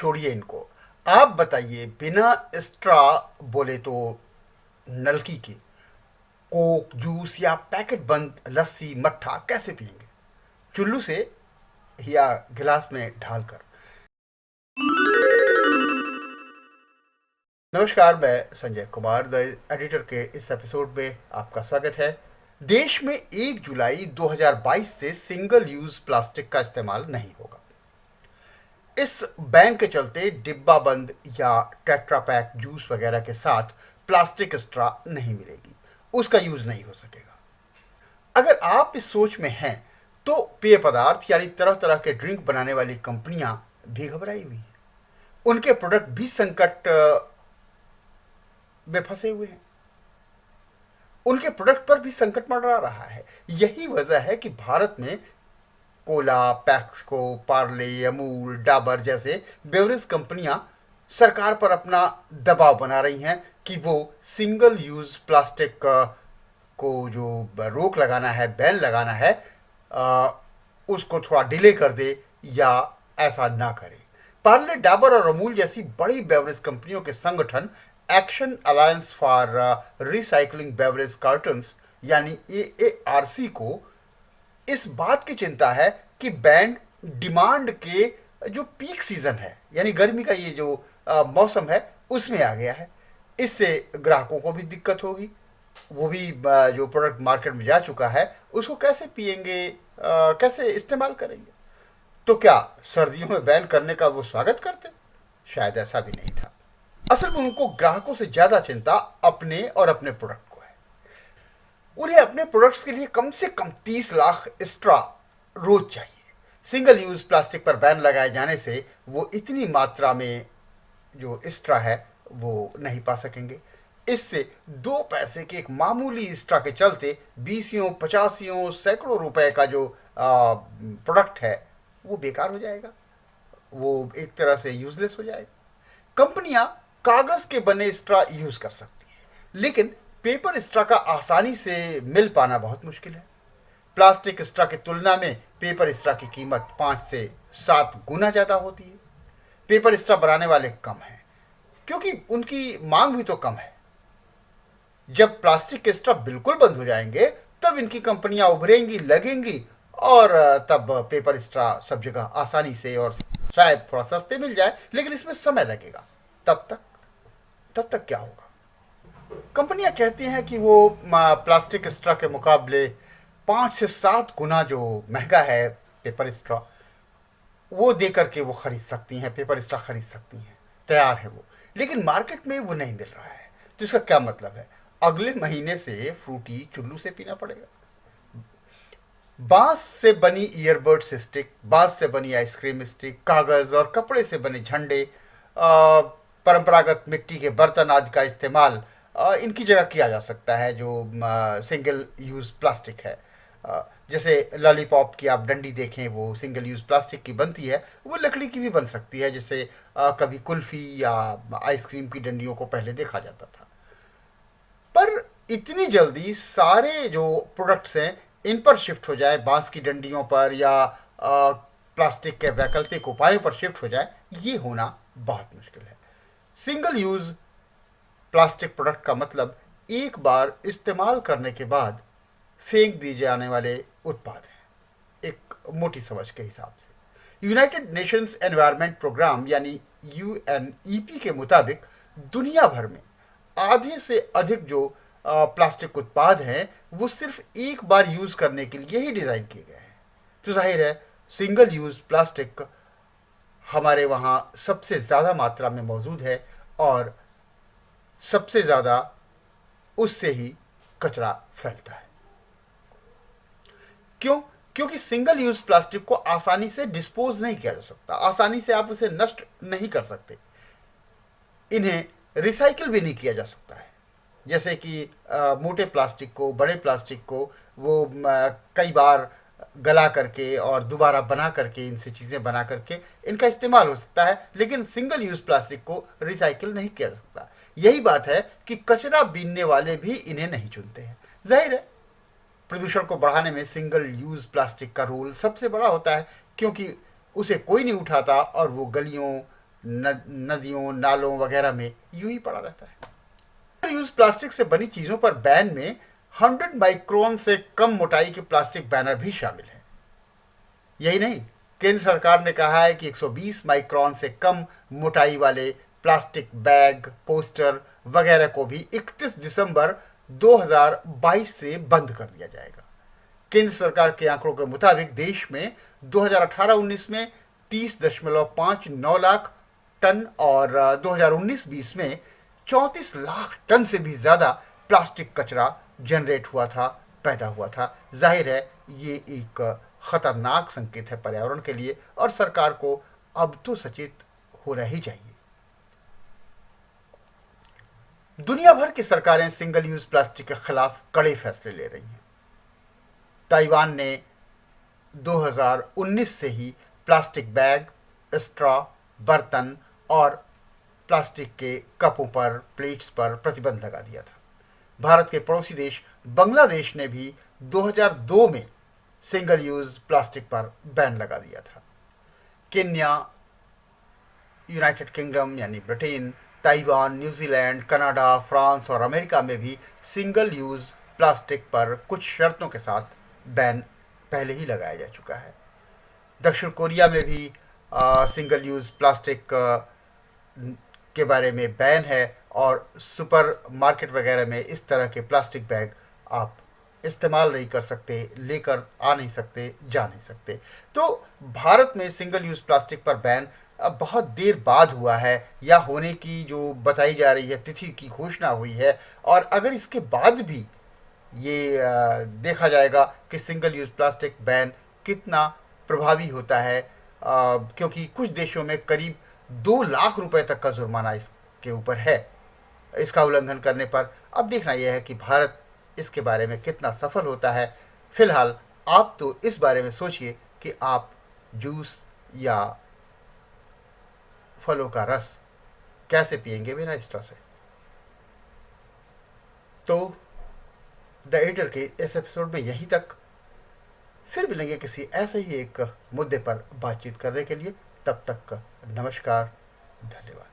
छोड़िए इनको। आप बताइए, बिना स्ट्रा बोले तो नलकी के कोक जूस या पैकेट बंद लस्सी मट्ठा कैसे पिएंगे? चुल्लू से या गिलास में ढालकर? नमस्कार, मैं संजय कुमार द एडिटर के इस एपिसोड में आपका स्वागत है। देश में 1 जुलाई 2022 से सिंगल यूज प्लास्टिक का इस्तेमाल नहीं होगा। इस बैन के चलते डिब्बा बंद या टेट्रा पैक जूस वगैरह के साथ प्लास्टिक स्ट्रा नहीं मिलेगी, उसका यूज नहीं हो सकेगा। अगर आप इस सोच में हैं तो पेय पदार्थ यानी तरह तरह के ड्रिंक बनाने वाली कंपनियां भी घबराई हुई हैं। उनके प्रोडक्ट भी संकट में फंसे हुए हैं। उनके प्रोडक्ट पर भी संकट मंडरा रहा है। यही वजह है कि भारत में कोला, पैक्सको, पार्ले, अमूल, डाबर जैसे बेवरेज कंपनियां सरकार पर अपना दबाव बना रही हैं कि वो सिंगल यूज प्लास्टिक को जो रोक लगाना है, बैन लगाना है, उसको थोड़ा डिले कर दे या ऐसा ना करे। पार्ले, डाबर और अमूल जैसी बड़ी बेवरेज कंपनियों के संगठन action alliance for recycling beverage cottons यानी AARC को इस बात की चिंता है कि बैंड डिमांड के जो पीक सीजन है यानी गर्मी का ये जो मौसम है उसमें आ गया है। इससे ग्राहकों को भी दिक्कत होगी। वो भी जो प्रोडक्ट मार्केट में जा चुका है उसको कैसे पिएंगे, कैसे इस्तेमाल करेंगे? तो क्या सर्दियों में बैन करने का वो स्वागत करते? शायद ऐसा भी नहीं था। असल में उनको ग्राहकों से ज्यादा चिंता अपने और अपने प्रोडक्ट को है। उन्हें अपने प्रोडक्ट्स के लिए कम से कम 30 लाख स्ट्रा रोज चाहिए। सिंगल यूज प्लास्टिक पर बैन लगाए जाने से वो इतनी मात्रा में जो स्ट्रा है वो नहीं पा सकेंगे। इससे 2 पैसे के एक मामूली स्ट्रा के चलते 20 50 सैकड़ों रुपए का जो प्रोडक्ट है वो बेकार हो जाएगा। वो एक तरह से यूजलेस हो जाएगा। कंपनियां कागज के बने स्ट्रा यूज कर सकती हैं, लेकिन पेपर स्ट्रा का आसानी से मिल पाना बहुत मुश्किल है। प्लास्टिक स्ट्रा की तुलना में पेपर स्ट्रा की कीमत 5 से 7 गुना ज्यादा होती है। पेपर स्ट्रा बनाने वाले कम हैं क्योंकि उनकी मांग भी तो कम है। जब प्लास्टिक के स्ट्रा बिल्कुल बंद हो जाएंगे तब इनकी कंपनियां उभरेंगी, लगेंगी और तब पेपर स्ट्रा सब जगह आसानी से और शायद थोड़ा सस्ते मिल जाए, लेकिन इसमें समय लगेगा। तब तक क्या होगा? कंपनियां कहती हैं कि वो प्लास्टिक स्ट्रा के मुकाबले 5 से 7 गुना जो महंगा है पेपर स्ट्रा, वो दे करके वो खरीद सकती हैं, पेपर स्ट्रा खरीद सकती हैं, तैयार है वो। लेकिन मार्केट में वो नहीं मिल रहा है। तो इसका क्या मतलब है? अगले महीने से फ्रूटी चुल्लू से पीना पड़ेगा। बांस से बनी ईयरबड्स स्टिक, बांस से बनी आइसक्रीम स्टिक, कागज और कपड़े से बने झंडे, परंपरागत मिट्टी के बर्तन आदि का इस्तेमाल इनकी जगह किया जा सकता है जो सिंगल यूज प्लास्टिक है। जैसे लॉलीपॉप की आप डंडी देखें, वो सिंगल यूज प्लास्टिक की बनती है, वो लकड़ी की भी बन सकती है, जैसे कभी कुल्फी या आइसक्रीम की डंडियों को पहले देखा जाता था। पर इतनी जल्दी सारे जो प्रोडक्ट्स हैं इन पर शिफ्ट हो जाए, बांस की डंडियों पर या प्लास्टिक के वैकल्पिक उपायों पर शिफ्ट हो जाए, ये होना बहुत मुश्किल है। सिंगल यूज प्लास्टिक प्रोडक्ट का मतलब एक बार इस्तेमाल करने के बाद फेंक दिए जाने वाले उत्पाद हैं, एक मोटी समझ के हिसाब से। यूनाइटेड नेशंस एनवायरनमेंट प्रोग्राम यानी UNEP के मुताबिक दुनिया भर में आधे से अधिक जो प्लास्टिक उत्पाद हैं वो सिर्फ एक बार यूज करने के लिए ही डिजाइन किए गए हैं। तो जाहिर है सिंगल यूज प्लास्टिक हमारे वहां सबसे ज्यादा मात्रा में मौजूद है और सबसे ज्यादा उससे ही कचरा फैलता है। क्यों? क्योंकि सिंगल यूज प्लास्टिक को आसानी से डिस्पोज नहीं किया जा सकता, आसानी से आप उसे नष्ट नहीं कर सकते, इन्हें रिसाइकिल भी नहीं किया जा सकता है। जैसे कि मोटे प्लास्टिक को, बड़े प्लास्टिक को वो कई बार गला करके और दोबारा बना करके, इनसे चीज़ें बना करके इनका इस्तेमाल हो सकता है, लेकिन सिंगल यूज प्लास्टिक को रिसाइकिल नहीं किया जा सकता। यही बात है कि कचरा बीनने वाले भी इन्हें नहीं चुनते हैं। जाहिर है प्रदूषण को बढ़ाने में सिंगल यूज प्लास्टिक का रोल सबसे बड़ा होता है, क्योंकि उसे कोई नहीं उठाता और वो गलियों, नदियों नालों वगैरह में यूं ही पड़ा रहता है। सिंगल यूज प्लास्टिक से बनी चीजों पर बैन में 100 माइक्रोन से कम मोटाई के प्लास्टिक बैनर भी शामिल है। यही नहीं, केंद्र सरकार ने कहा है कि 120 माइक्रोन से कम मोटाई वाले प्लास्टिक बैग, पोस्टर वगैरह को भी 31 दिसंबर 2022 से बंद कर दिया जाएगा। केंद्र सरकार के आंकड़ों के मुताबिक देश में 2018-19 में 30.59 लाख टन और 2019-20 में 34 लाख टन से भी ज्यादा प्लास्टिक कचरा जनरेट हुआ था, पैदा हुआ था। जाहिर है ये एक खतरनाक संकेत है पर्यावरण के लिए और सरकार को अब तो सचेत होना ही चाहिए। दुनिया भर की सरकारें सिंगल यूज प्लास्टिक के खिलाफ कड़े फैसले ले रही हैं। ताइवान ने 2019 से ही प्लास्टिक बैग, स्ट्रॉ, बर्तन और प्लास्टिक के कपों पर, प्लेट्स पर प्रतिबंध लगा दिया था। भारत के पड़ोसी देश बांग्लादेश ने भी 2002 में सिंगल यूज प्लास्टिक पर बैन लगा दिया था। केन्या, यूनाइटेड किंगडम यानी Britain, Taiwan, New Zealand, Canada, France और अमेरिका में भी सिंगल यूज प्लास्टिक पर कुछ शर्तों के साथ बैन पहले ही लगाया जा चुका है। दक्षिण कोरिया में भी सिंगल यूज प्लास्टिक के बारे में बैन है और सुपर मार्केट वगैरह में इस तरह के प्लास्टिक बैग आप इस्तेमाल नहीं कर सकते, लेकर आ नहीं सकते, जा नहीं सकते। तो भारत में सिंगल यूज प्लास्टिक पर बैन अब बहुत देर बाद हुआ है, या होने की जो बताई जा रही है तिथि की घोषणा हुई है। और अगर इसके बाद भी ये देखा जाएगा कि सिंगल यूज प्लास्टिक बैन कितना प्रभावी होता है, क्योंकि कुछ देशों में करीब 2 लाख रुपए तक का जुर्माना इसके ऊपर है इसका उल्लंघन करने पर। अब देखना यह है कि भारत इसके बारे में कितना सफल होता है। फिलहाल आप तो इस बारे में सोचिए कि आप जूस या फलों का रस कैसे पिएंगे बिना स्ट्रॉ से। तो द एडिटर के इस एपिसोड में यहीं तक। फिर मिलेंगे किसी ऐसे ही एक मुद्दे पर बातचीत करने के लिए। तब तक नमस्कार, धन्यवाद।